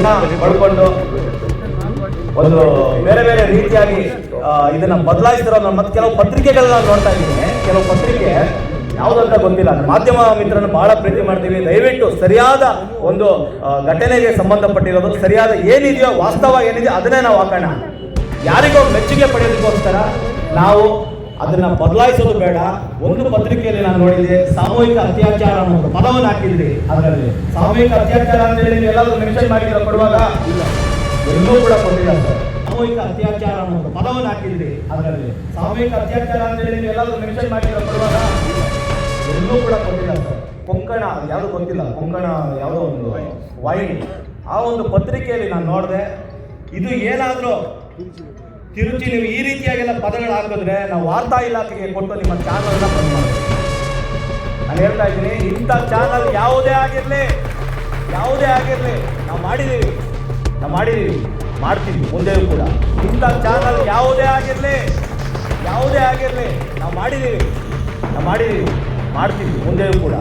ಜನ ಪಡ್ಕೊಂಡು ಒಂದು ಬೇರೆ ಬೇರೆ ರೀತಿಯಾಗಿ ಇದನ್ನ ಬದಲಾಯಿಸ್ತಿರೋ ಮತ್ತೆ ಕೆಲವು ಪತ್ರಿಕೆಗಳನ್ನ ನೋಡ್ತಾ ಇದ್ದೀನಿ. ಕೆಲವು ಪತ್ರಿಕೆ ಯಾವುದಂತ ಗೊತ್ತಿಲ್ಲ, ಮಾಧ್ಯಮ ಮಿತ್ರರನ್ನು ಬಹಳ ಪ್ರೀತಿ ಮಾಡ್ತೀವಿ. ದಯವಿಟ್ಟು ಸರಿಯಾದ ಒಂದು ಘಟನೆಗೆ ಸಂಬಂಧಪಟ್ಟಿರೋದು, ಸರಿಯಾದ ಏನಿದೆಯೋ ವಾಸ್ತವ ಏನಿದೆಯೋ ಅದನ್ನೇ ನಾವು ಹಾಕೋಣ. ಯಾರಿಗೋ ಮೆಚ್ಚುಗೆ ಪಡೆಯೋದಕ್ಕೋಸ್ಕರ ನಾವು ಅದನ್ನ ಬದಲಾಯಿಸೋದು ಬೇಡ. ಒಂದು ಪತ್ರಿಕೆಯಲ್ಲಿ ನಾನು ನೋಡಿದೆ, ಸಾಮೂಹಿಕ ಅತ್ಯಾಚಾರ ಅನ್ನೋ ಪದವನ್ನು ಹಾಕಿದ್ರಿ. ಅದರಲ್ಲಿ ಸಾಮೂಹಿಕ ಅತ್ಯಾಚಾರ ಅಂತ ಹೇಳಿ ಎಲ್ಲಾದ್ರೂ ಮೆನ್ಷನ್ ಮಾಡಿರೋ ಕೊಡುವಾಗ ಎಲ್ಲೂ ಕೂಡ ಕೊಟ್ಟಿಲ್ಲ ಸರ್. ಸಾಮೂಹಿಕ ಅತ್ಯಾಚಾರ ಅನ್ನೋ ಪದವನ್ನು ಹಾಕಿದ್ರಿ. ಅದರಲ್ಲಿ ಸಾಮೂಹಿಕ ಅತ್ಯಾಚಾರ ಅಂತ ಹೇಳಿ ಎಲ್ಲಾದ್ರೂ ಮೆನ್ಷನ್ ಮಾಡಿರೋ ಕೊಡುವಾಗ ಎಲ್ಲೂ ಕೂಡ ಕೊಟ್ಟಿಲ್ಲ ಸರ್. ಕೊಂಕಣ ಯಾವುದು ಗೊತ್ತಿಲ್ಲ, ಕೊಂಕಣ ಯಾವುದೋ ಒಂದು ವಾಹಿನಿ, ಆ ಒಂದು ಪತ್ರಿಕೆಯಲ್ಲಿ ನಾನು ನೋಡಿದೆ. ಇದು ಏನಾದರೂ ತಿರುಚಿ ನೀವು ಈ ರೀತಿಯಾಗೆಲ್ಲ ಪದಗಳು ಹಾಕಿದ್ರೆ ನಾವು ವಾರ್ತಾ ಇಲಾಖೆಗೆ ಕೊಟ್ಟು ನಿಮ್ಮ ಚಾನಲ್ನ ಬಂದ್ ಮಾಡಿ. ನಾನು ಹೇಳ್ತಾ ಇದ್ದೀನಿ, ಇಂಥ ಚಾನಲ್ ಯಾವುದೇ ಆಗಿರಲಿ ನಾವು ಮಾಡಿದ್ದೀವಿ, ಮಾಡ್ತೀವಿ ಮುಂದೆಯೂ ಕೂಡ. ಇಂಥ ಚಾನಲ್ ಯಾವುದೇ ಆಗಿರಲಿ ನಾವು ಮಾಡಿದ್ದೀವಿ, ಮಾಡ್ತೀವಿ ಮುಂದೆಯೂ ಕೂಡ.